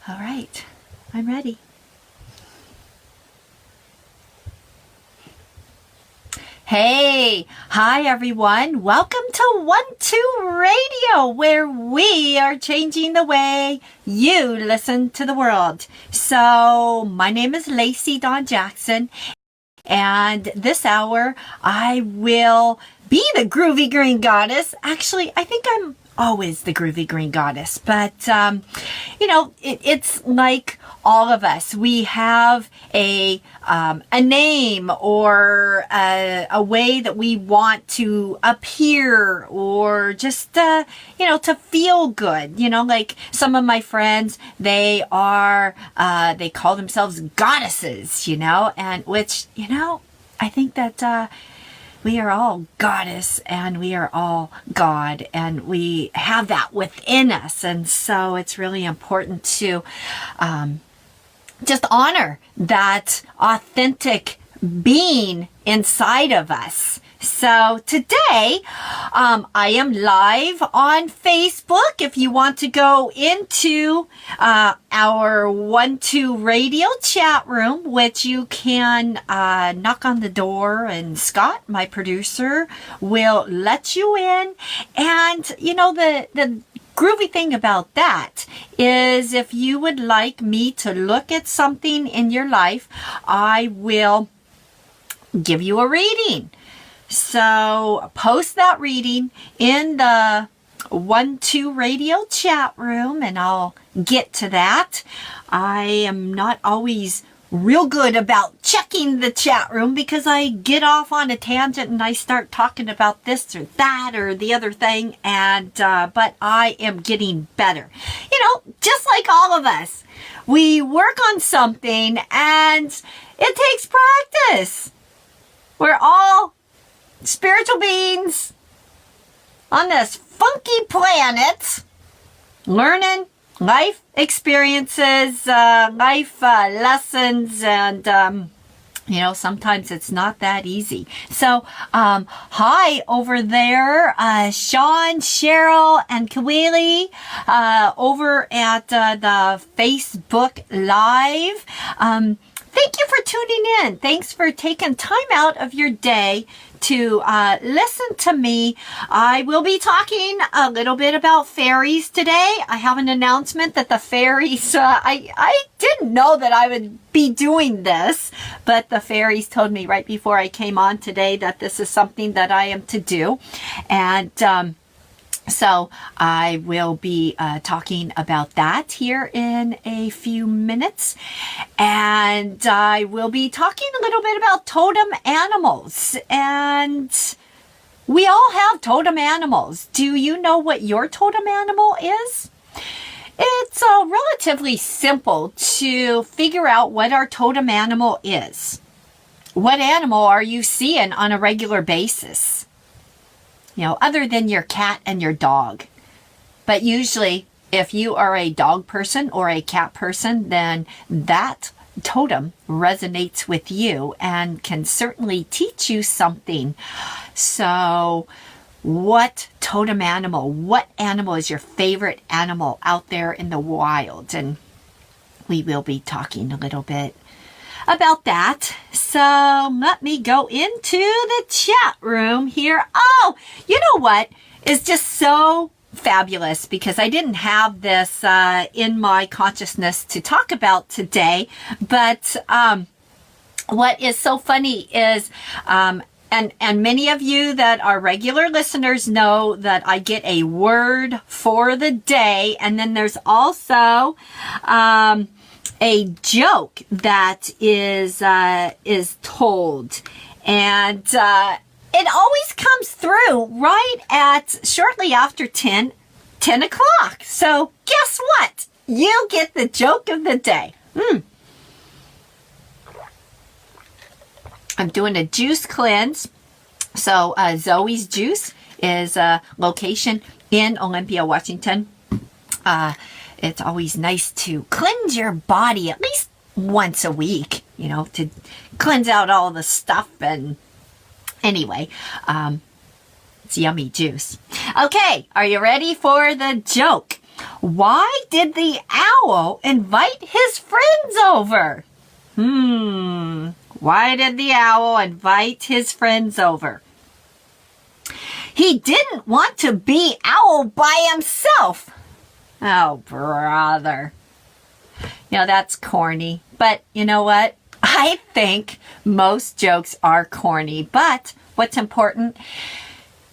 All right, I'm ready. Hey, hi everyone. Welcome to 1-2 Radio, where we are changing the way you listen to the world. So, my name is Lacey Dawn Jackson, and this hour I will be the Groovy Green Goddess. Actually, I think I'm always the Groovy Green Goddess, but it's like all of us. We have a name or a way that we want to appear, or just to feel good. Like some of my friends, they call themselves goddesses. And which I think that we are all goddess and we are all God, and we have that within us. And so it's really important to just honor that authentic being inside of us. So today, I am live on Facebook. If you want to go into our 1-2 Radio chat room, which you can knock on the door, and Scott, my producer, will let you in. And the groovy thing about that is, if you would like me to look at something in your life, I will give you a reading. So post that reading in the 1-2 Radio chat room, and I'll get to that. I am not always real good about checking the chat room, because I get off on a tangent and I start talking about this or that or the other thing, and but I am getting better. Just like all of us, we work on something and it takes practice. We're all spiritual beings on this funky planet, learning life experiences, life lessons, and sometimes it's not that easy. So hi over there, Sean, Cheryl, and Kawili, over at the Facebook Live. Thank you for tuning in. Thanks for taking time out of your day to listen to me. I will be talking a little bit about fairies today. I have an announcement that the fairies, I didn't know that I would be doing this, but the fairies told me right before I came on today that this is something that I am to do. And so I will be talking about that here in a few minutes. And I will be talking a little bit about totem animals. And we all have totem animals. Do you know what your totem animal is? It's relatively simple to figure out what our totem animal is. What animal are you seeing on a regular basis? Other than your cat and your dog. But usually, if you are a dog person or a cat person, then that totem resonates with you and can certainly teach you something. So, what totem animal, what animal is your favorite animal out there in the wild? And we will be talking a little bit about that. So let me go into the chat room here. Oh, you know what is just so fabulous, because I didn't have this in my consciousness to talk about today, but what is so funny is and many of you that are regular listeners know that I get a word for the day, and then there's also a joke that is told, and it always comes through right at shortly after 10 o'clock. So guess what? You get the joke of the day. I'm doing a juice cleanse. So Zoe's Juice is a location in Olympia, Washington. It's always nice to cleanse your body at least once a week, to cleanse out all the stuff. And anyway, it's yummy juice. Okay, are you ready for the joke? Why did the owl invite his friends over? Why did the owl invite his friends over? He didn't want to be owl by himself. Oh, brother. You know, that's corny. But you know what? I think most jokes are corny. But what's important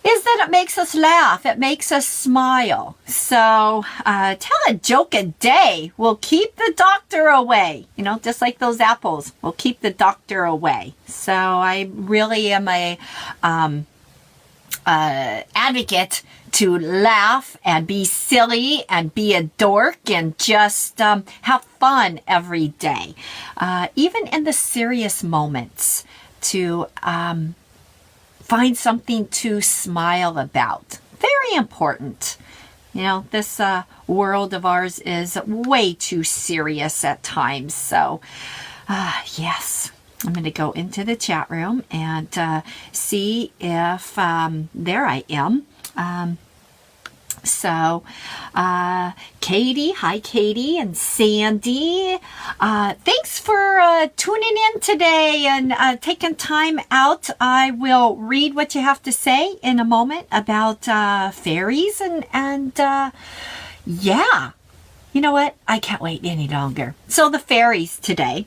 is that it makes us laugh. It makes us smile. So tell a joke a day will keep the doctor away. You know, just like those apples will keep the doctor away. So I really am a advocate to laugh and be silly and be a dork and just have fun every day. Even in the serious moments, to find something to smile about. Very important. You know, this world of ours is way too serious at times. So, yes, I'm going to go into the chat room and see if, there I am. Katie, hi Katie, and Sandy, thanks for tuning in today and taking time out. I will read what you have to say in a moment about fairies and yeah, you know what? I can't wait any longer. So the fairies today,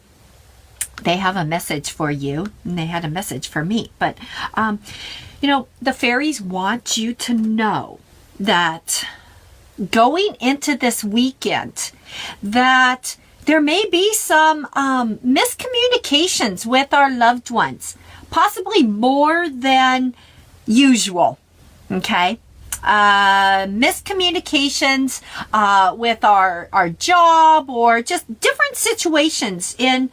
they have a message for you, and they had a message for me. But you know, the fairies want you to know that going into this weekend, that there may be some miscommunications with our loved ones, possibly more than usual. Okay, miscommunications with our job, or just different situations in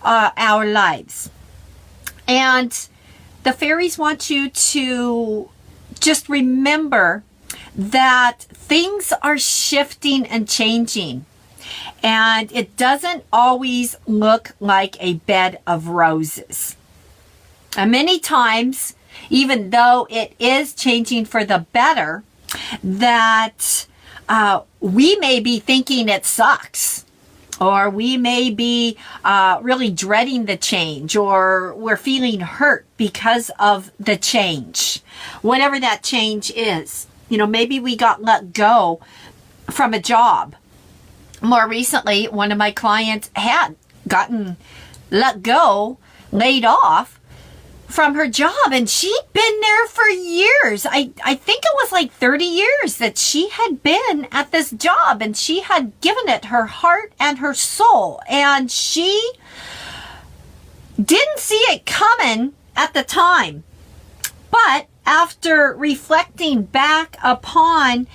our lives. And the fairies want you to just remember that things are shifting and changing, and it doesn't always look like a bed of roses. And many times, even though it is changing for the better, that we may be thinking it sucks, or we may be really dreading the change, or we're feeling hurt because of the change. Whatever that change is. You know, maybe we got let go from a job. More recently, one of my clients had gotten let go, laid off from her job, and she'd been there for years. I think it was like 30 years that she had been at this job, and she had given it her heart and her soul, and she didn't see it coming at the time. But after reflecting back upon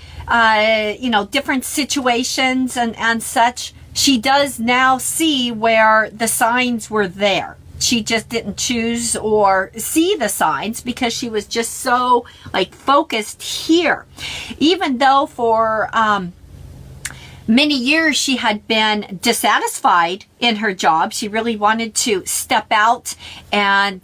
you know, different situations and such, she does now see where the signs were there. She just didn't choose or see the signs because she was just so like focused here. Even though for many years she had been dissatisfied in her job, she really wanted to step out and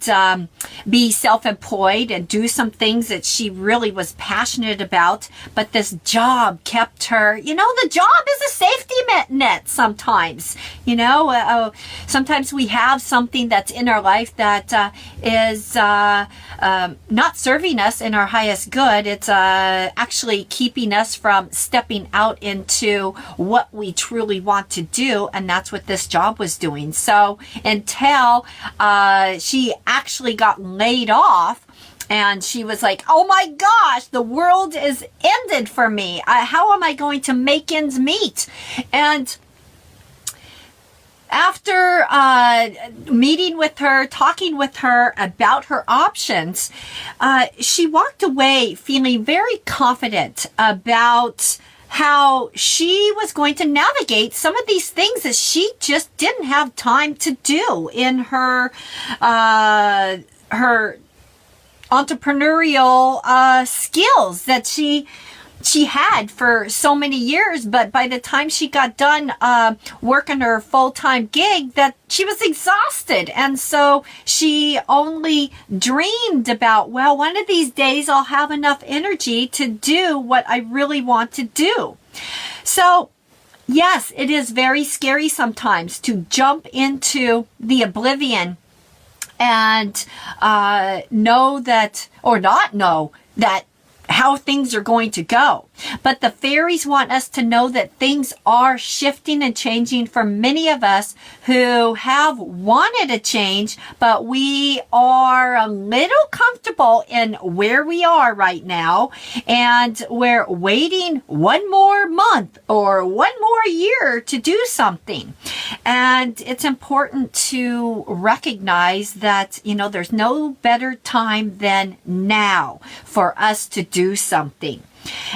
be self-employed and do some things that she really was passionate about. But this job kept her, you know, the job is a safety net sometimes. You know, sometimes we have something that's in our life that is not serving us in our highest good. It's actually keeping us from stepping out into what we truly want to do, and that's what this job was doing. So until she actually got laid off, and she was like, oh my gosh, the world is ended for me. How am I going to make ends meet? And after meeting with her, talking with her about her options, she walked away feeling very confident about how she was going to navigate some of these things that she just didn't have time to do in her her entrepreneurial skills that she she had for so many years, but by the time she got done working her full-time gig, that she was exhausted. And so she only dreamed about, well, one of these days I'll have enough energy to do what I really want to do. So yes, it is very scary sometimes to jump into the oblivion and know that, or not know that, how things are going to go. But the fairies want us to know that things are shifting and changing for many of us who have wanted a change, but we are a little comfortable in where we are right now, and we're waiting one more month or one more year to do something. And it's important to recognize that, you know, there's no better time than now for us to do something.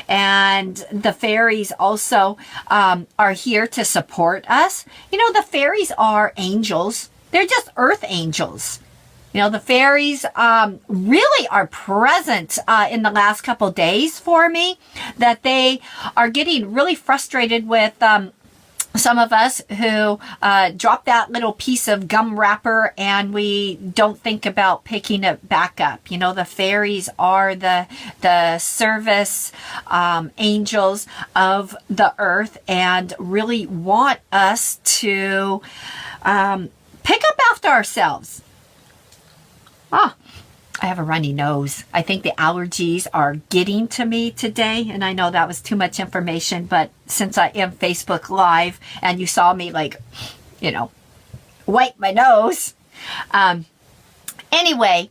And the fairies also are here to support us. You know, the fairies are angels. They're just earth angels. You know, the fairies really are present in the last couple days for me, that they are getting really frustrated with some of us who drop that little piece of gum wrapper and we don't think about picking it back up. You know, the fairies are the service angels of the earth and really want us to pick up after ourselves. I have a runny nose. I think the allergies are getting to me today, and I know that was too much information, but since I am Facebook Live and you saw me, like, you know, wipe my nose. Anyway,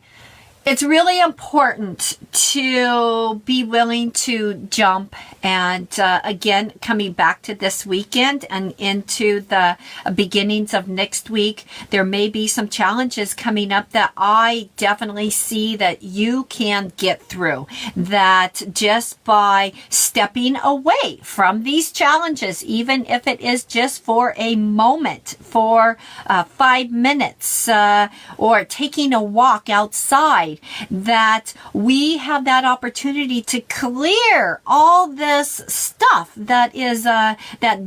it's really important to be willing to jump. And again, coming back to this weekend and into the beginnings of next week, there may be some challenges coming up that I definitely see that you can get through. That just by stepping away from these challenges, even if it is just for a moment, for 5 minutes, or taking a walk outside, that we have that opportunity to clear all this stuff that is that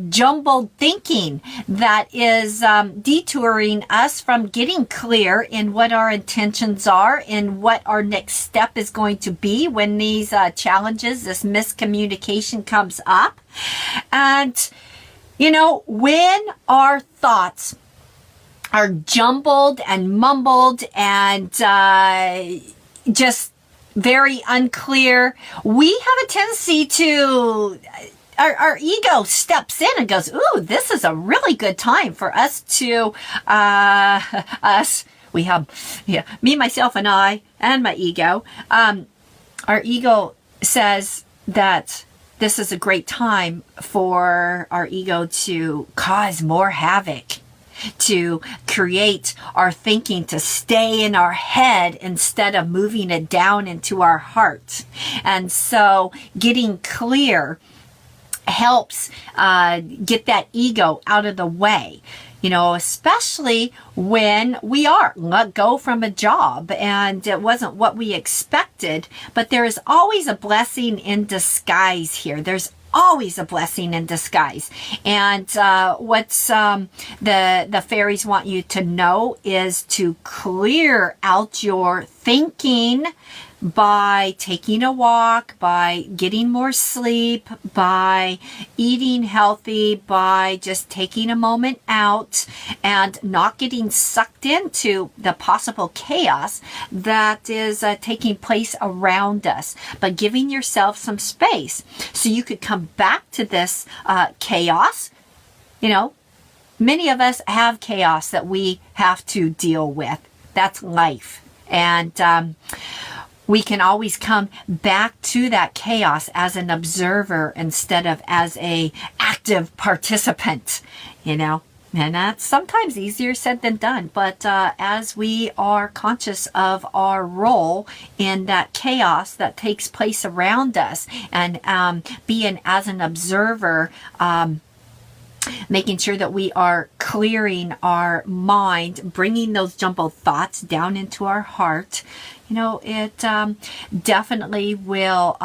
jumbled thinking that is detouring us from getting clear in what our intentions are and what our next step is going to be when these challenges, this miscommunication comes up. And, you know, when our thoughts are jumbled and mumbled and just very unclear, we have a tendency to, our ego steps in and goes, ooh, this is a really good time for us to, we have, me, myself, and I, and my ego. Our ego says that this is a great time for our ego to cause more havoc, to create our thinking to stay in our head instead of moving it down into our heart. And so getting clear helps get that ego out of the way. You know, especially when we are let go from a job and it wasn't what we expected, but there is always a blessing in disguise here. There's always a blessing in disguise. And what's the fairies want you to know is to clear out your thinking by taking a walk, by getting more sleep, by eating healthy, by just taking a moment out and not getting sucked into the possible chaos that is taking place around us, but giving yourself some space so you could come back to this chaos. You know, many of us have chaos that we have to deal with. That's life. And we can always come back to that chaos as an observer instead of as a active participant, you know. And that's sometimes easier said than done. But as we are conscious of our role in that chaos that takes place around us and being as an observer, making sure that we are clearing our mind, bringing those jumbled thoughts down into our heart, you know, it definitely will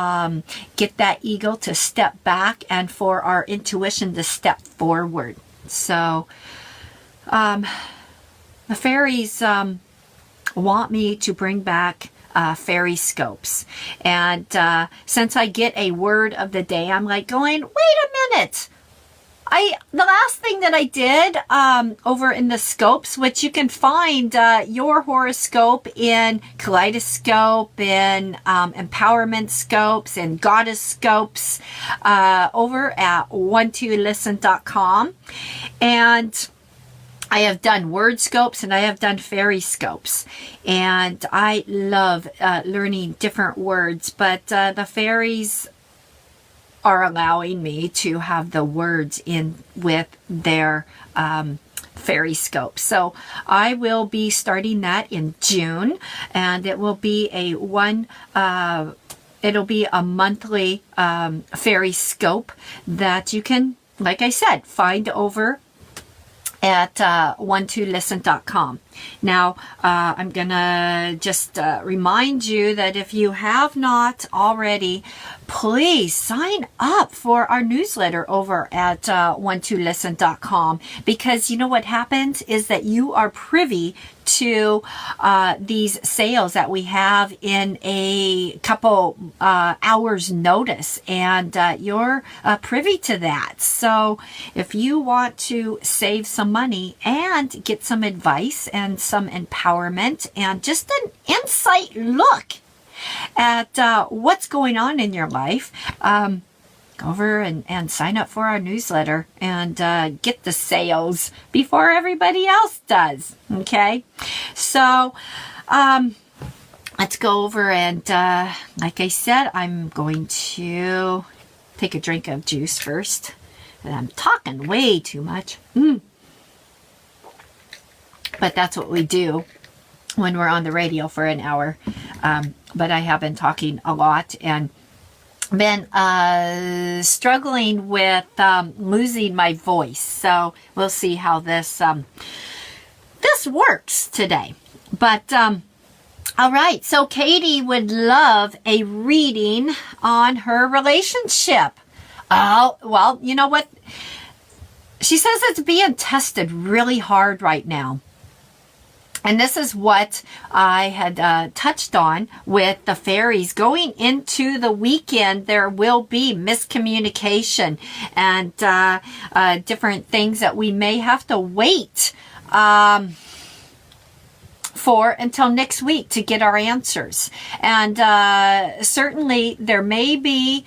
get that ego to step back and for our intuition to step forward. So the fairies want me to bring back fairy scopes. And since I get a word of the day, I'm like going, wait a minute. The last thing that I did over in the scopes, which you can find your horoscope in Kaleidoscope, in Empowerment Scopes, and Goddess Scopes over at 12listen.com. And I have done word scopes and I have done fairy scopes, and I love learning different words, but the fairies are allowing me to have the words in with their fairy scope. So I will be starting that in June, and it will be it'll be a monthly fairy scope that you can, like I said, find over at 12listen.com. Now, I'm going to just remind you that if you have not already, please sign up for our newsletter over at 12listen.com, because you know what happens is that you are privy to these sales that we have in a couple hours notice, and you're privy to that. So if you want to save some money and get some advice and some empowerment and just an insight look at what's going on in your life, go over and sign up for our newsletter and get the sales before everybody else does. Okay, so let's go over and like I said, I'm going to take a drink of juice first, and I'm talking way too much. But that's what we do when we're on the radio for an hour. But I have been talking a lot and been struggling with losing my voice. So we'll see how this works today. But all right, so Katie would love a reading on her relationship. Oh, well, you know what? She says it's being tested really hard right now. And this is what I had touched on with the fairies. Going into the weekend, there will be miscommunication and different things that we may have to wait for until next week to get our answers. And certainly there may be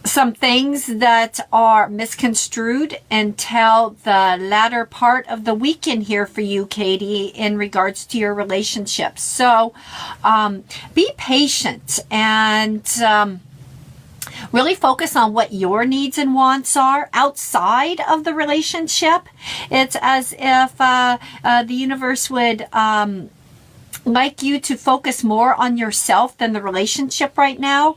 some things that are misconstrued until the latter part of the weekend here for you, Katie, in regards to your relationship. So be patient and really focus on what your needs and wants are outside of the relationship. It's as if the universe would like you to focus more on yourself than the relationship right now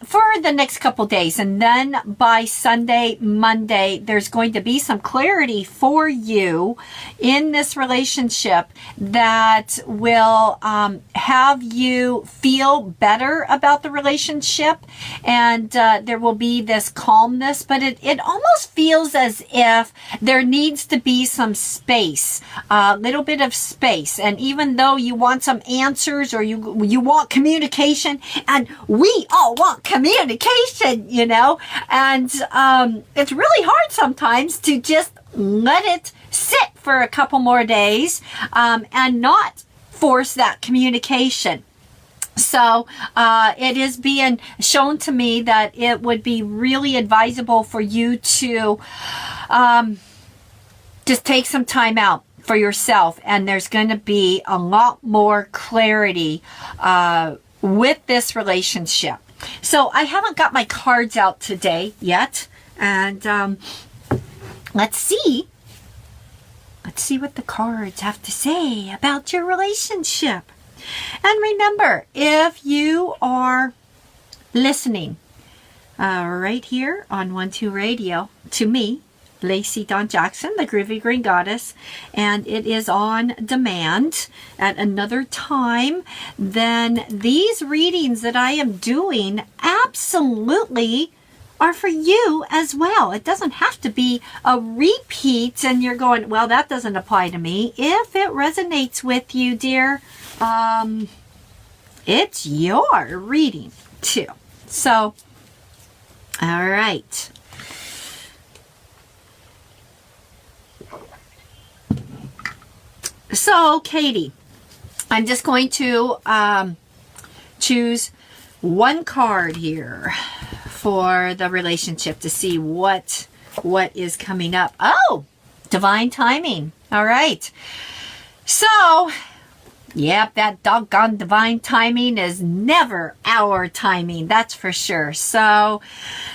for the next couple days. And then by Sunday, Monday, there's going to be some clarity for you in this relationship that will have you feel better about the relationship. And there will be this calmness, but it almost feels as if there needs to be some space, a little bit of space. And even though you want some answers or you want communication, and we all want communication, you know, and it's really hard sometimes to just let it sit for a couple more days and not force that communication. So it is being shown to me that it would be really advisable for you to just take some time out for yourself, and there's going to be a lot more clarity with this relationship. So I haven't got my cards out today yet, and let's see what the cards have to say about your relationship. And remember, if you are listening right here on 12 Radio to me, Lacey Dawn Jackson, the Groovy Green Goddess, and it is on demand at another time. Then these readings that I am doing absolutely are for you as well. It doesn't have to be a repeat and you're going, well, that doesn't apply to me. If it resonates with you, dear, it's your reading too. So, all right. So, Katie, I'm just going to choose one card here for the relationship to see what is coming up. Oh, divine timing. All right. So, yep, that doggone divine timing is never our timing. That's for sure. So,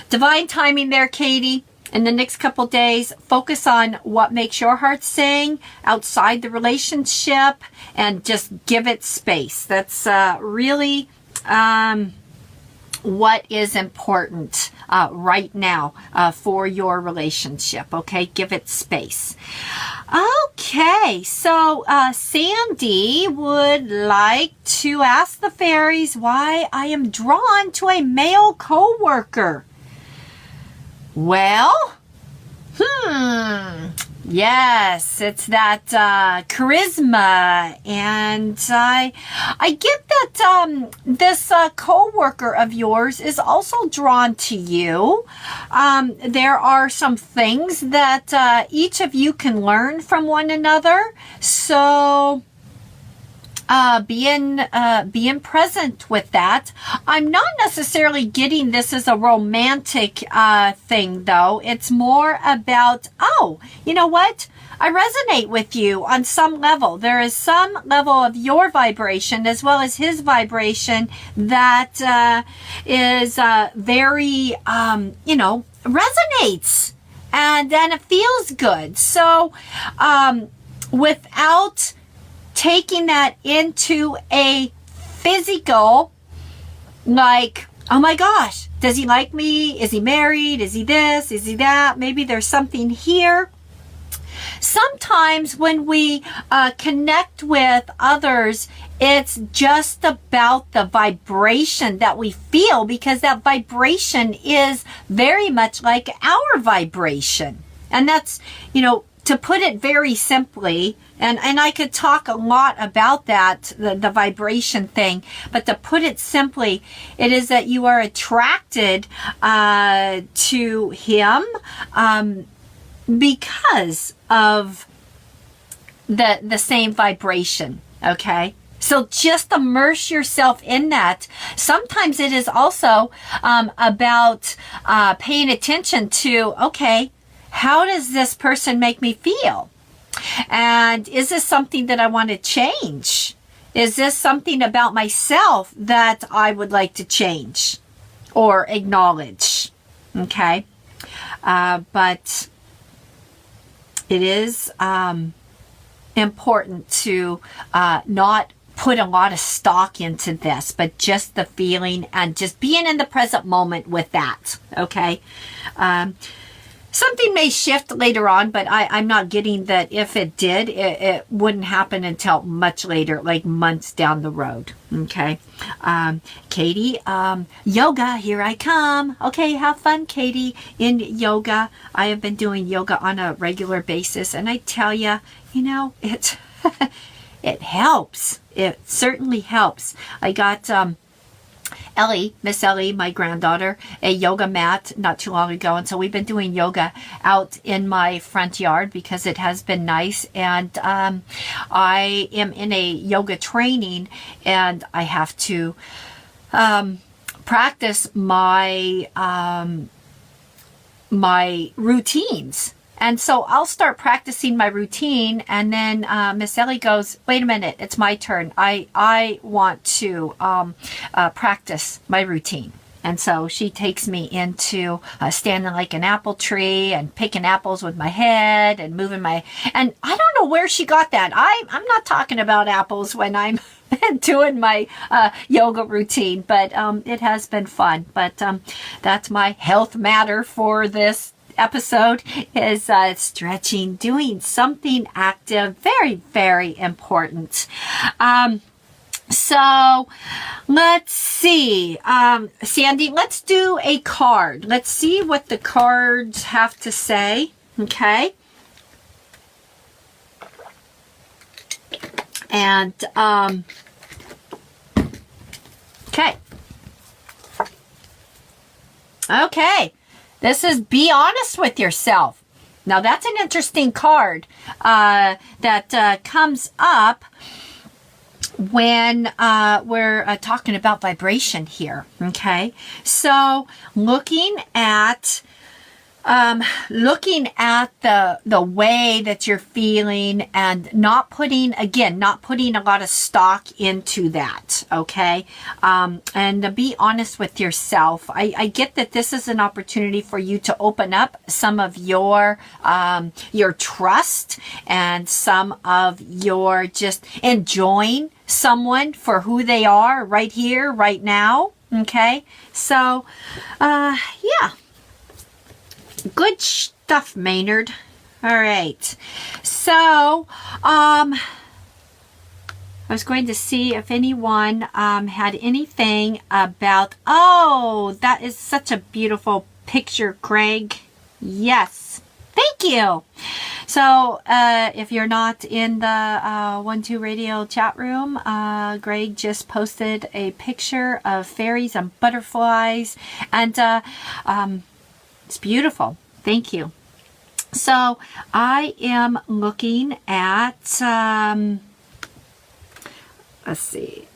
divine timing there, Katie. In the next couple days, focus on what makes your heart sing outside the relationship and just give it space. That's really what is important right now for your relationship. Okay, give it space. Okay, so Sandy would like to ask the fairies why I am drawn to a male co-worker. Well, yes, it's that charisma, and I get that this co-worker of yours is also drawn to you. There are some things that each of you can learn from one another. So being present with that. I'm not necessarily getting this as a romantic thing, though. It's more about, oh, you know what? I resonate with you on some level. There is some level of your vibration as well as his vibration that is very, resonates. And then it feels good. So without taking that into a physical, like, oh my gosh, does he like me? Is he married? Is he this? Is he that? Maybe there's something here. Sometimes when we connect with others, it's just about the vibration that we feel, because that vibration is very much like our vibration. And that's, to put it very simply, and I could talk a lot about that, the vibration thing, but to put it simply, it is that you are attracted to him because of the same vibration, okay? So just immerse yourself in that. Sometimes it is also about paying attention to, okay, how does this person make me feel? And is this something that I want to change? Is this something about myself that I would like to change or acknowledge? Okay. But it is important to not put a lot of stock into this, but just the feeling and just being in the present moment with that. Okay. Something may shift later on, but I'm not getting that if it did, it wouldn't happen until much later, like months down the road. Okay. Katie, yoga, here I come. Okay, have fun, Katie, in yoga. I have been doing yoga on a regular basis, and I tell you, it helps. It certainly helps. I got Miss Ellie, my granddaughter, a yoga mat not too long ago. And so we've been doing yoga out in my front yard because it has been nice. And I am in a yoga training, and I have to practice my my routines. And so I'll start practicing my routine, and then Miss Ellie goes, wait a minute, it's my turn. I want to practice my routine. And so she takes me into standing like an apple tree and picking apples with my head and moving my... And I don't know where she got that. I'm not talking about apples when I'm doing my yoga routine, but it has been fun. But that's my health matter for this episode is stretching, doing something active, very, very important. So let's see, Sandy, let's do a card. Let's see what the cards have to say. Okay. And, okay. Okay. This is be honest with yourself. Now that's an interesting card, that, comes up when we're talking about vibration here. Okay, so looking at the way that you're feeling and not putting a lot of stock into that. Okay, and to be honest with yourself, I get that this is an opportunity for you to open up some of your trust and some of your just enjoying someone for who they are right here, right now. Okay, so yeah. Good stuff, Maynard. All right. So, I was going to see if anyone had anything about, oh, that is such a beautiful picture, Greg. Yes. Thank you. So, if you're not in the 1-2 Radio chat room, Greg just posted a picture of fairies and butterflies, and it's beautiful. Thank you. So I am looking at, let's see.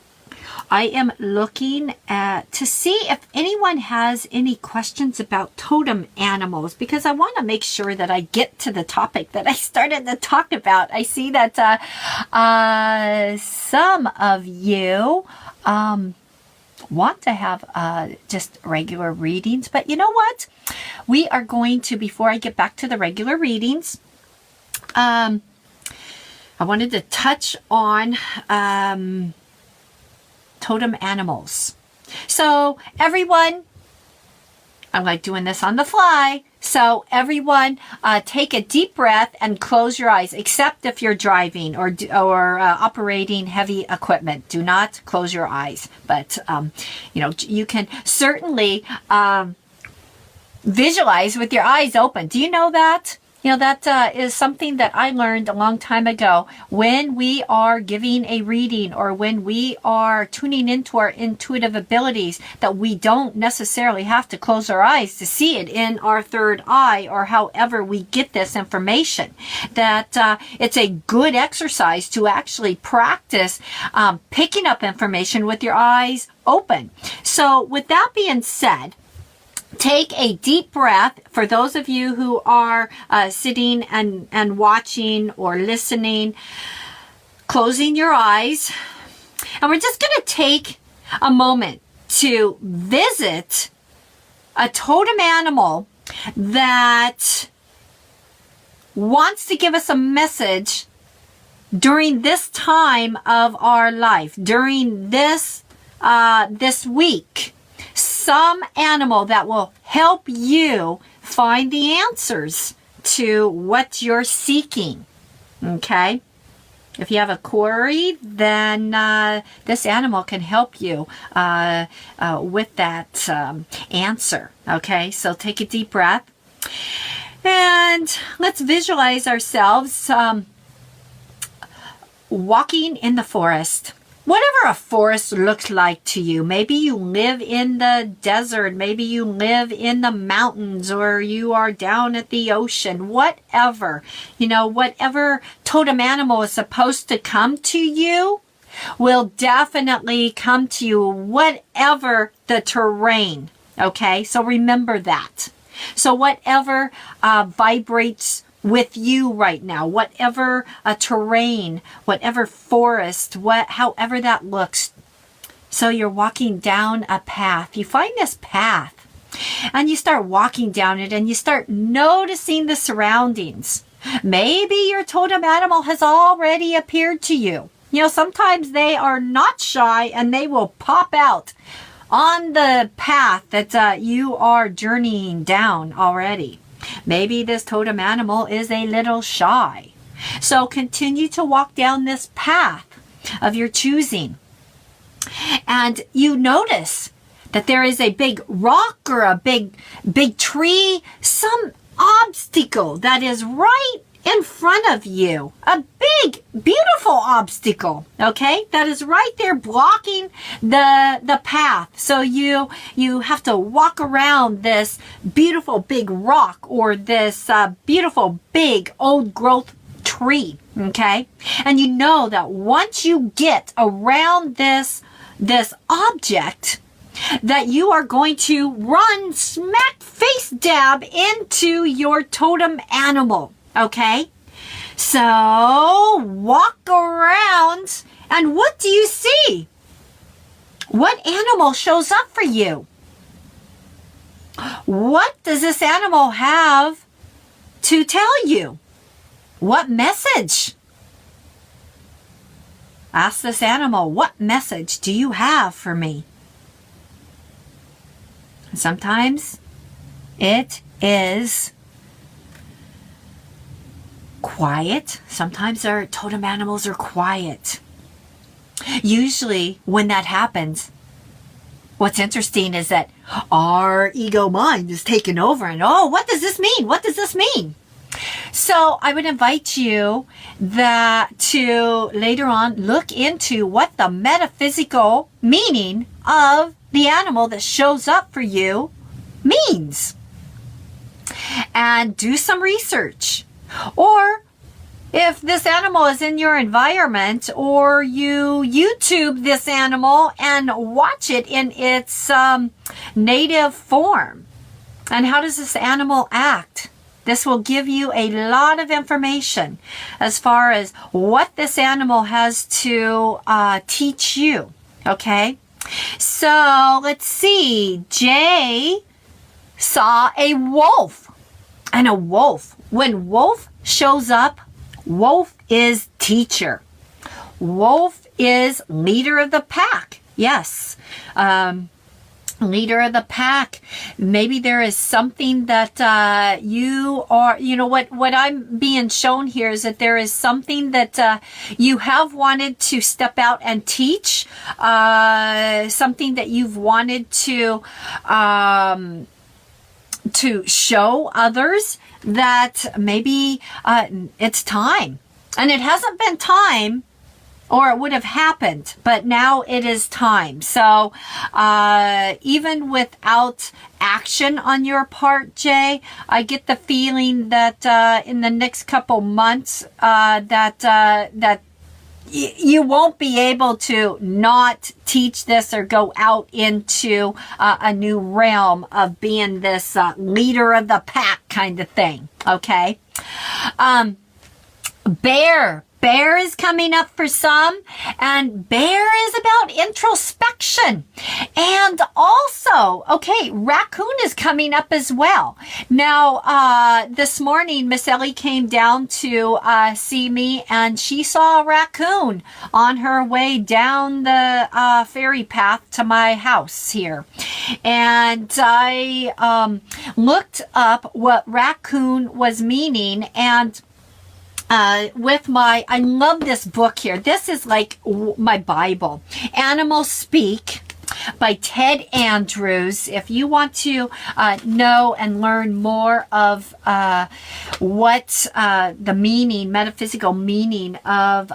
I am looking at to see if anyone has any questions about totem animals, because I want to make sure that I get to the topic that I started to talk about. I see that some of you want to have just regular readings, but you know what? We are going to, before I get back to the regular readings, I wanted to touch on totem animals. So everyone, I'm like doing this on the fly. So everyone, take a deep breath and close your eyes, except if you're driving or operating heavy equipment. Do not close your eyes. But, you can certainly visualize with your eyes open. Do you know that? That is something that I learned a long time ago. When we are giving a reading or when we are tuning into our intuitive abilities, that we don't necessarily have to close our eyes to see it in our third eye or however we get this information. That it's a good exercise to actually practice picking up information with your eyes open. So with that being said, take a deep breath. For those of you who are sitting and watching or listening, closing your eyes. And we're just going to take a moment to visit a totem animal that wants to give us a message during this time of our life, during this week. Some animal that will help you find the answers to what you're seeking. Okay? If you have a query, then this animal can help you with that answer. Okay? So take a deep breath. And let's visualize ourselves walking in the forest. Whatever a forest looks like to you, maybe you live in the desert, maybe you live in the mountains, or you are down at the ocean, whatever, whatever totem animal is supposed to come to you will definitely come to you, whatever the terrain. Okay, so remember that. So whatever vibrates with you right now, whatever terrain, whatever forest, however that looks. So you're walking down a path. You find this path and you start walking down it and you start noticing the surroundings. Maybe your totem animal has already appeared to you. Sometimes they are not shy and they will pop out on the path that you are journeying down already. Maybe this totem animal is a little shy. So continue to walk down this path of your choosing. And you notice that there is a big rock or a big tree, some obstacle that is right in front of you. A big, beautiful obstacle, okay? That is right there blocking the path. So you have to walk around this beautiful big rock or this beautiful big old growth tree, okay? And you know that once you get around this object, that you are going to run smack face dab into your totem animal, okay? So walk around, and what do you see? What animal shows up for you? What does this animal have to tell you? What message? Ask this animal, what message do you have for me? Sometimes it is quiet. Sometimes our totem animals are quiet. Usually when that happens, what's interesting is that our ego mind is taken over and, oh, what does this mean? What does this mean? So I would invite you to later on look into what the metaphysical meaning of the animal that shows up for you means. And do some research. Or if this animal is in your environment, or you YouTube this animal and watch it in its native form. And how does this animal act? This will give you a lot of information as far as what this animal has to teach you. Okay? So let's see. Jay saw a wolf. And a wolf. When wolf shows up, wolf is teacher. Wolf is leader of the pack. Yes. Leader of the pack. Maybe there is something that you are, what I'm being shown here is that there is something that you have wanted to step out and teach, something that you've wanted to show others that maybe it's time. And it hasn't been time, or it would have happened, but now it is time. So even without action on your part, Jay, I get the feeling that in the next couple months that you won't be able to not teach this or go out into a new realm of being this leader of the pack kind of thing. Okay. Bear is coming up for some, and bear is about introspection. And also, okay, raccoon is coming up as well. Now, this morning, Miss Ellie came down to see me, and she saw a raccoon on her way down the fairy path to my house here. And I looked up what raccoon was meaning, and I love this book here. This is like my Bible. Animals Speak by Ted Andrews. If you want to know and learn more of what the metaphysical meaning of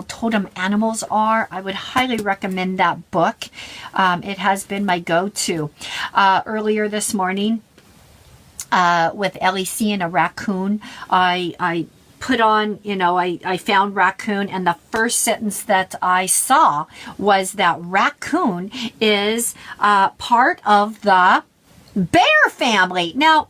totem animals are, I would highly recommend that book. It has been my go-to. Earlier this morning, with Ellie seeing a raccoon, I put on, I found raccoon, and the first sentence that I saw was that raccoon is part of the bear family. Now,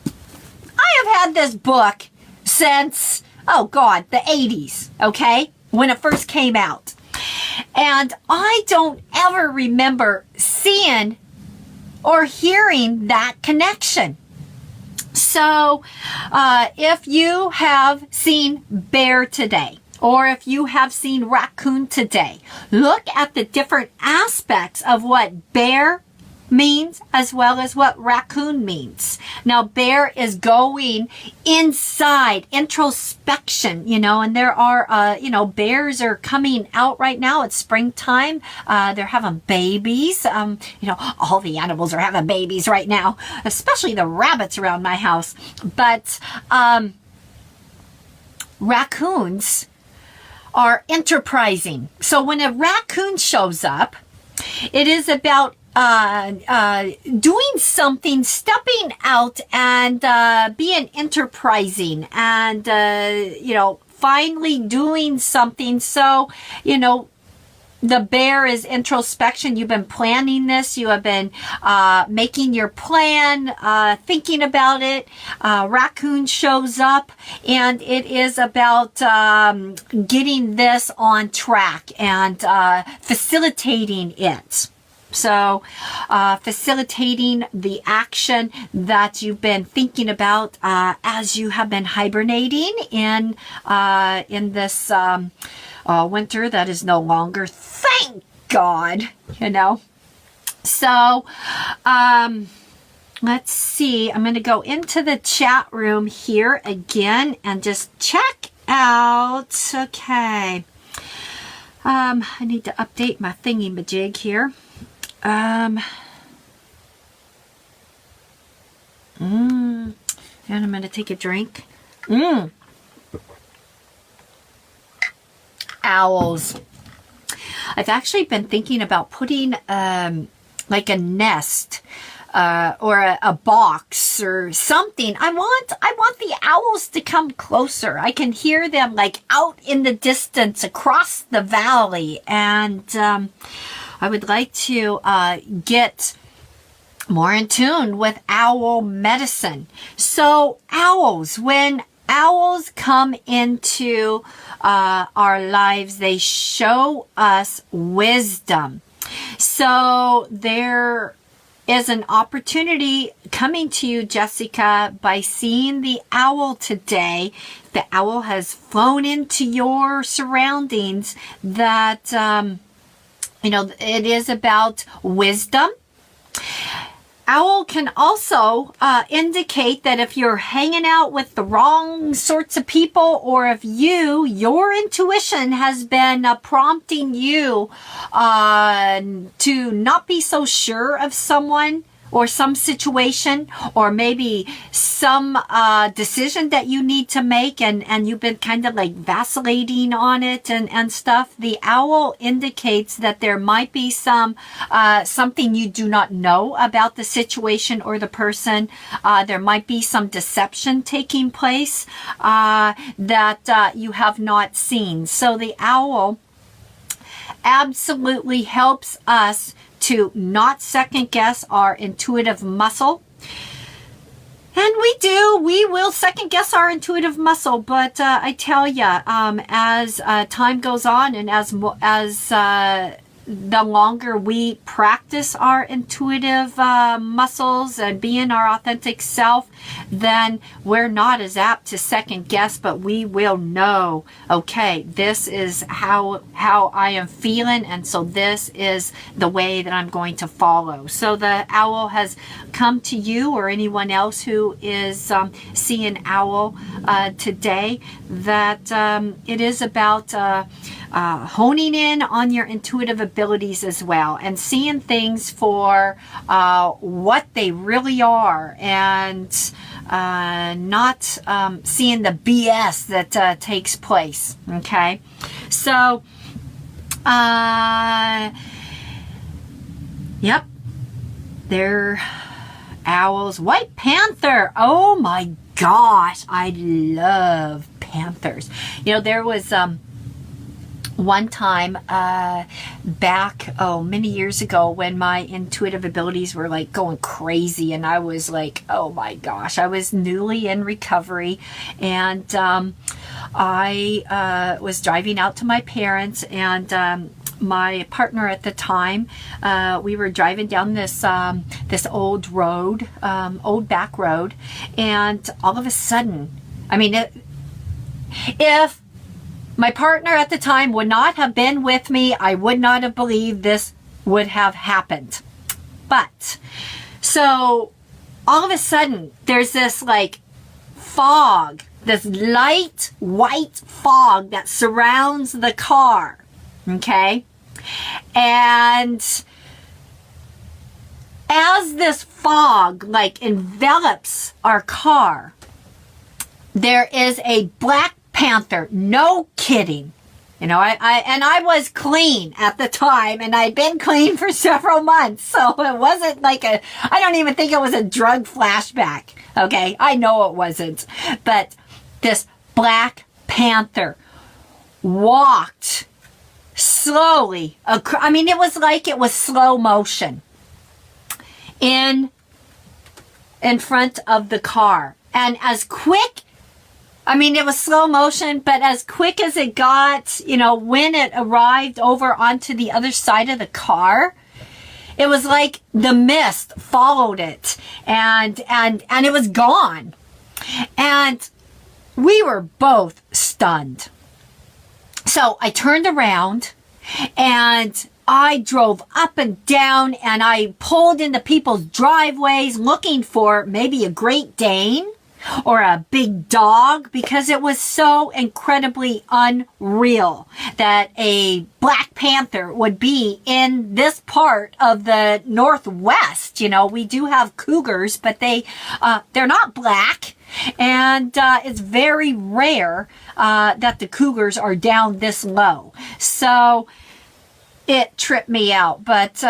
I have had this book since, the 80s, okay, when it first came out. And I don't ever remember seeing or hearing that connection. So, if you have seen bear today, or if you have seen raccoon today, look at the different aspects of what bear means as well as what raccoon means. Now, bear is going inside, introspection, and there are, bears are coming out right now. It's springtime. They're having babies. All the animals are having babies right now, especially the rabbits around my house. But raccoons are enterprising. So when a raccoon shows up, it is about doing something, stepping out and being enterprising and, finally doing something. So, the bear is introspection. You've been planning this. You have been making your plan, thinking about it. Raccoon shows up, and it is about getting this on track and facilitating it. So, facilitating the action that you've been thinking about as you have been hibernating in this winter that is no longer. Thank God, So, let's see. I'm going to go into the chat room here again and just check out. Okay. I need to update my thingy-majig here. And I'm going to take a drink. Owls. I've actually been thinking about putting like a nest or a box or something. I want the owls to come closer. I can hear them like out in the distance across the valley, and I would like to get more in tune with owl medicine. So owls, when owls come into our lives, they show us wisdom. So there is an opportunity coming to you, Jessica, by seeing the owl today. The owl has flown into your surroundings that, it is about wisdom. Owl can also indicate that if you're hanging out with the wrong sorts of people, or if your intuition has been prompting you to not be so sure of someone or some situation, or maybe some decision that you need to make, and you've been kind of like vacillating on it and stuff. The owl indicates that there might be something you do not know about the situation or the person. There might be some deception taking place that you have not seen. So the owl absolutely helps us to not second guess our intuitive muscle. And we will second guess our intuitive muscle, but I tell you, as time goes on, and as the longer we practice our intuitive muscles and being our authentic self, then we're not as apt to second guess, but we will know, okay, this is how I am feeling, and so this is the way that I'm going to follow. So the owl has come to you, or anyone else who is seeing owl today, that it is about honing in on your intuitive abilities as well, and seeing things for what they really are, and not seeing the BS that takes place. Okay, so yep, they're owls. White panther. Oh my gosh, I love panthers. There was one time back many years ago, when my intuitive abilities were like going crazy, and I was like, oh my gosh, I was newly in recovery, and I was driving out to my parents, and my partner at the time, we were driving down this old road, old back road, and all of a sudden, if my partner at the time would not have been with me, I would not have believed this would have happened. But, so all of a sudden, there's this like fog, this light white fog that surrounds the car. Okay? And as this fog like envelops our car, there is a black panther. No kidding. You know, I was clean at the time, and I'd been clean for several months. So it wasn't like I don't even think it was a drug flashback. Okay. I know it wasn't, but this black panther walked slowly. I mean, it was like it was slow motion in front of the car. And as quick, I mean, it was slow motion, but as quick as it got, you know, when it arrived over onto the other side of the car, it was like the mist followed it, and it was gone. And we were both stunned. So I turned around and I drove up and down, and I pulled into people's driveways looking for maybe a Great Dane or a big dog, because it was so incredibly unreal that a black panther would be in this part of the Northwest. You know, we do have cougars, but they're not black, and it's very rare that the cougars are down this low. So it tripped me out. But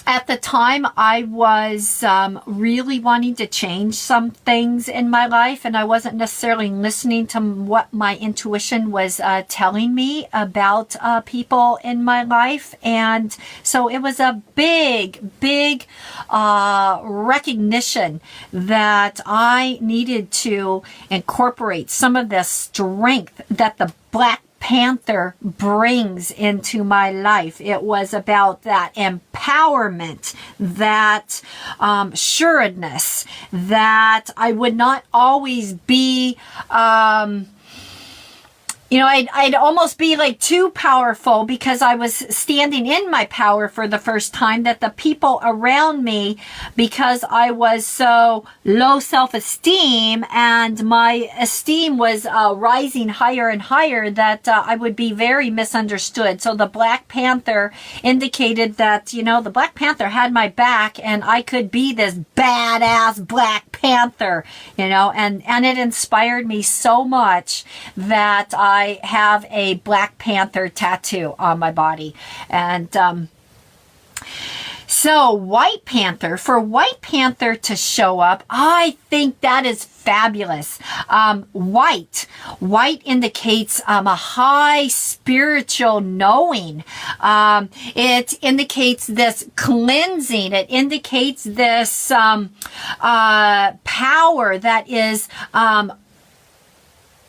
at the time, I was really wanting to change some things in my life, and I wasn't necessarily listening to what my intuition was telling me about people in my life. And so it was a big recognition that I needed to incorporate some of the strength that the black panther brings into my life. It was about that empowerment, that sureness, that I would not always be you know, I'd almost be like too powerful because I was standing in my power for the first time, that the people around me, because I was so low self-esteem and my esteem was rising higher and higher, that I would be very misunderstood. So the Black Panther indicated that, you know, the Black Panther had my back and I could be this badass Black Panther, you know, and it inspired me so much that I have a Black Panther tattoo on my body. And so White Panther, for White Panther to show up, I think that is fabulous. White indicates a high spiritual knowing. It indicates this cleansing. It indicates this power that is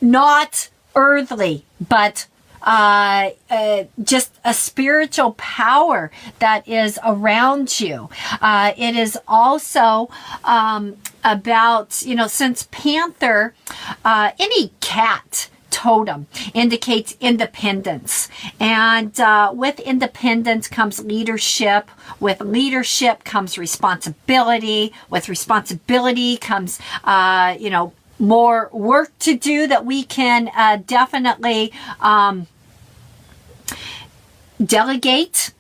not earthly, but just a spiritual power that is around you. It is also about, you know, since Panther, any cat totem indicates independence. And with independence comes leadership. With leadership comes responsibility. With responsibility comes, you know, more work to do that we can definitely delegate.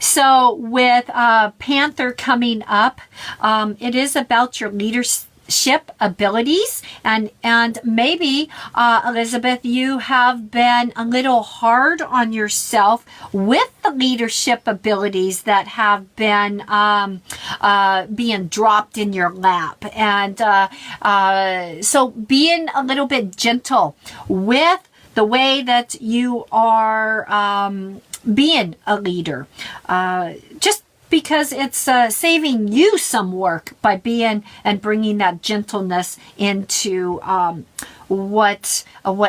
So with Panther coming up, it is about your leadership abilities, and maybe Elizabeth, you have been a little hard on yourself with the leadership abilities that have been being dropped in your lap, and so being a little bit gentle with the way that you are being a leader, just because it's saving you some work by being and bringing that gentleness into what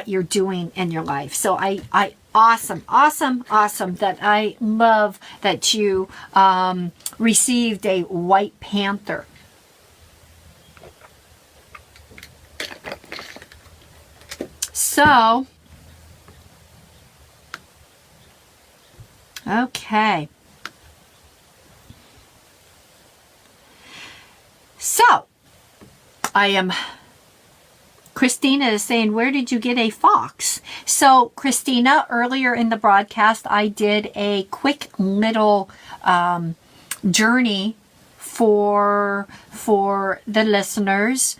you're doing in your life. So I awesome that I love that you received a White Panther. So, okay. I am... Christina is saying, where did you get a fox? So, Christina, earlier in the broadcast, I did a quick little journey for the listeners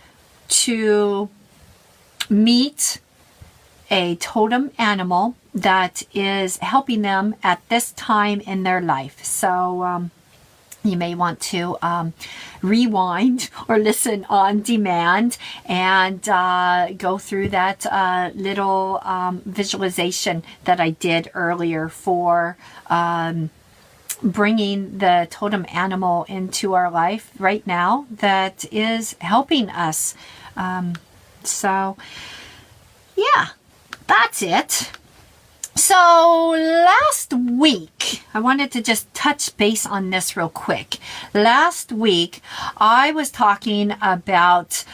to meet a totem animal that is helping them at this time in their life. So, you may want to rewind or listen on demand and go through that little visualization that I did earlier for bringing the totem animal into our life right now that is helping us. So, yeah, that's it. So last week, I wanted to just touch base on this real quick. Last week, I was talking about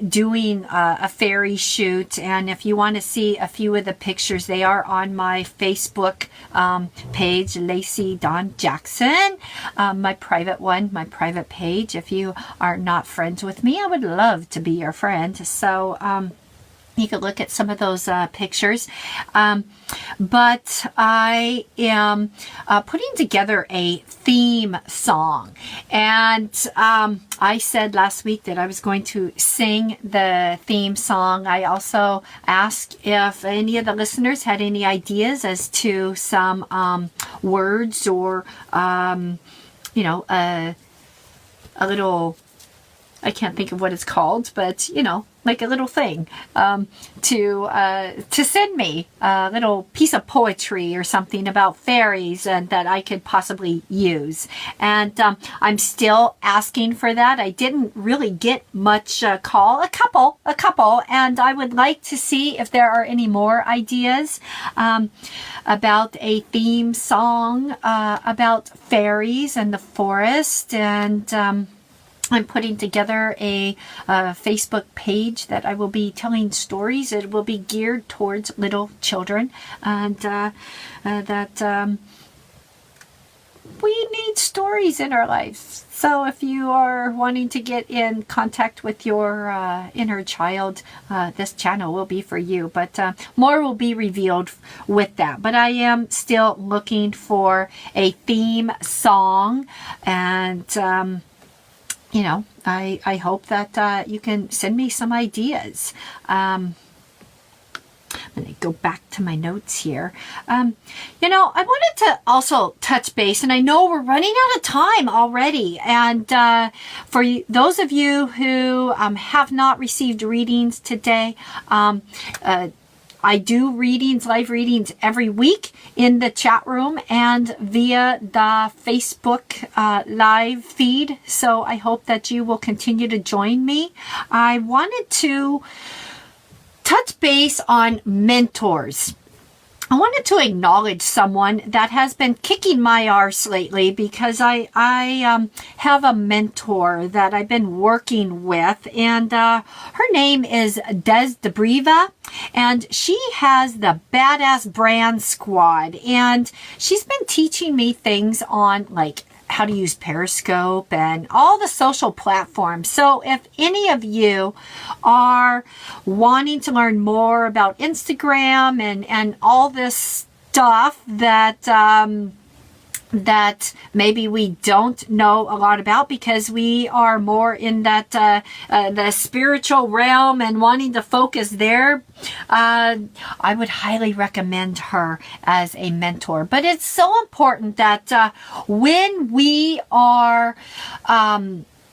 doing a fairy shoot, and if you want to see a few of the pictures, they are on my Facebook page, Lacey Dawn Jackson, my private one, my private page. If you are not friends with me, I would love to be your friend. So, you could look at some of those pictures. But I am putting together a theme song. And I said last week that I was going to sing the theme song. I also asked if any of the listeners had any ideas as to some words or, a little... I can't think of what it's called, but like a little thing to send me a little piece of poetry or something about fairies and that I could possibly use. And I'm still asking for that. I didn't really get much call, a couple, and I would like to see if there are any more ideas about a theme song about fairies and the forest. And I'm putting together a Facebook page that I will be telling stories. It will be geared towards little children, and that we need stories in our lives. So if you are wanting to get in contact with your inner child, this channel will be for you. But more will be revealed with that. But I am still looking for a theme song, and I hope that you can send me some ideas. I'm going to go back to my notes here. I wanted to also touch base, and I know we're running out of time already. And for those of you who have not received readings today, I do readings, live readings every week in the chat room and via the Facebook live feed. So I hope that you will continue to join me. I wanted to touch base on mentors. I wanted to acknowledge someone that has been kicking my arse lately, because I have a mentor that I've been working with, and her name is Des DeBriva, and she has the Badass Brand Squad, and she's been teaching me things on like how to use Periscope and all the social platforms. So if any of you are wanting to learn more about Instagram and all this stuff that that maybe we don't know a lot about, because we are more in that the spiritual realm and wanting to focus there, I would highly recommend her as a mentor. But it's so important that when we are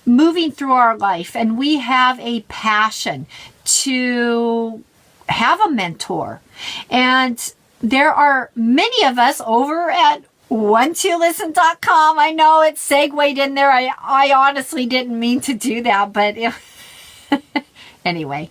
moving through our life and we have a passion to have a mentor, and there are many of us over at one2listen.com. I know it segued in there. I honestly didn't mean to do that, but anyway,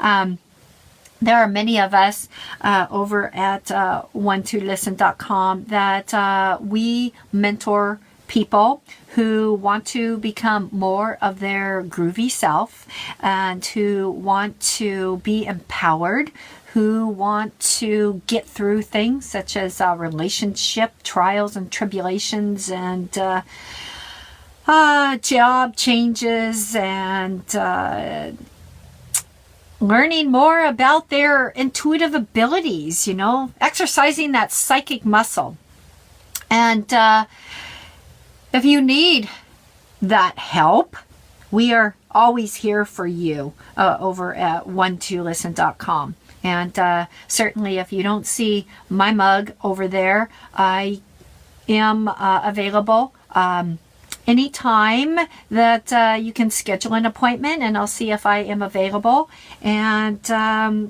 there are many of us over at one2listen.com that we mentor people who want to become more of their groovy self and who want to be empowered, who want to get through things such as relationship trials and tribulations, and job changes and learning more about their intuitive abilities, exercising that psychic muscle. And if you need that help, we are always here for you over at 12listen.com. And certainly if you don't see my mug over there, I am available anytime that you can schedule an appointment, and I'll see if I am available, and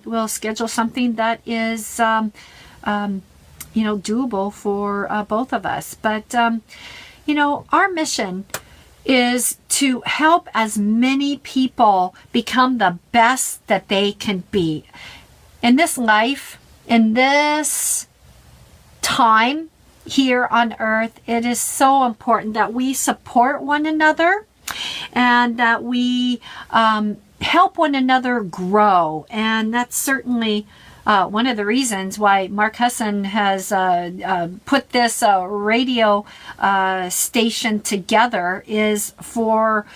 we'll schedule something that is doable for both of us. But our mission is to help as many people become the best that they can be in this life, in this time here on earth. It is so important that we support one another and that we help one another grow. And that's certainly one of the reasons why Mark Husson has put this radio station together, is for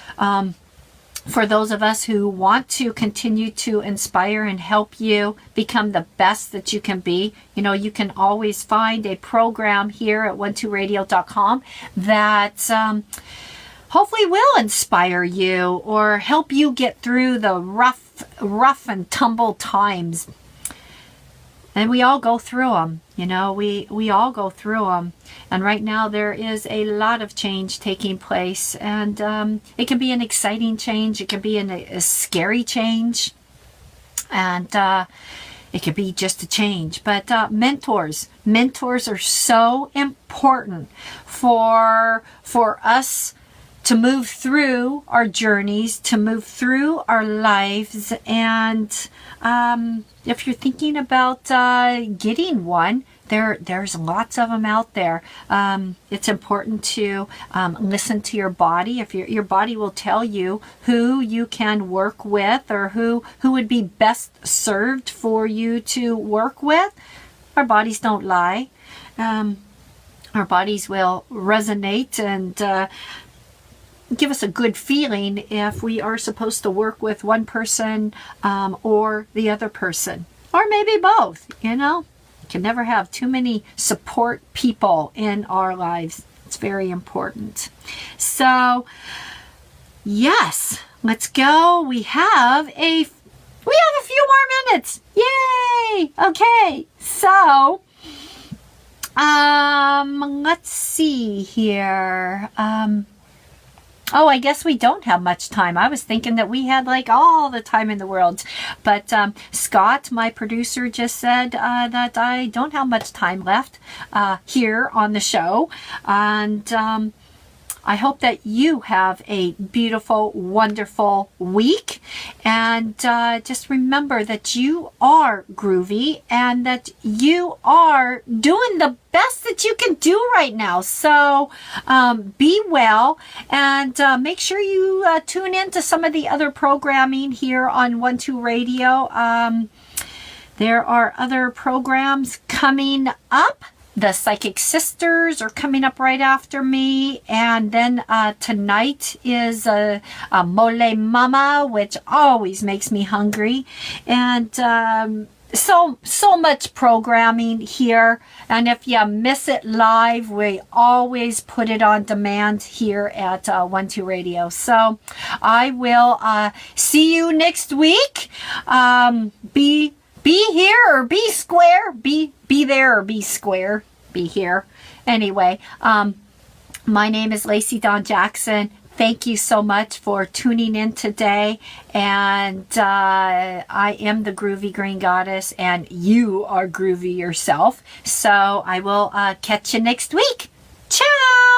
those of us who want to continue to inspire and help you become the best that you can be. You can always find a program here at 12radio.com that hopefully will inspire you or help you get through the rough and tumble times. And we all go through them, we all go through them. And right now there is a lot of change taking place. And it can be an exciting change. It can be a scary change. And it could be just a change. But mentors are so important for us to move through our journeys, to move through our lives. And if you're thinking about getting one, there's lots of them out there. It's important to listen to your body. If your body will tell you who you can work with, or who would be best served for you to work with. Our bodies don't lie. Our bodies will resonate and give us a good feeling if we are supposed to work with one person or the other person, or maybe both. You can never have too many support people in our lives. It's very important. So yes, let's go. We have a few more minutes. Yay! Okay, so let's see here. I guess we don't have much time. I was thinking that we had all the time in the world. But Scott, my producer, just said that I don't have much time left here on the show. And I hope that you have a beautiful, wonderful week. And just remember that you are groovy and that you are doing the best that you can do right now. So be well, and make sure you tune in to some of the other programming here on 12 Radio. There are other programs coming up. The Psychic Sisters are coming up right after me. And then tonight is Mole Mama, which always makes me hungry. And so much programming here. And if you miss it live, we always put it on demand here at 12 Radio. So I will see you next week. Be here or be square. Be there or be square. Be here. Anyway, my name is Lacey Dawn Jackson. Thank you so much for tuning in today. And I am the Groovy Green Goddess, and you are groovy yourself. So I will catch you next week. Ciao!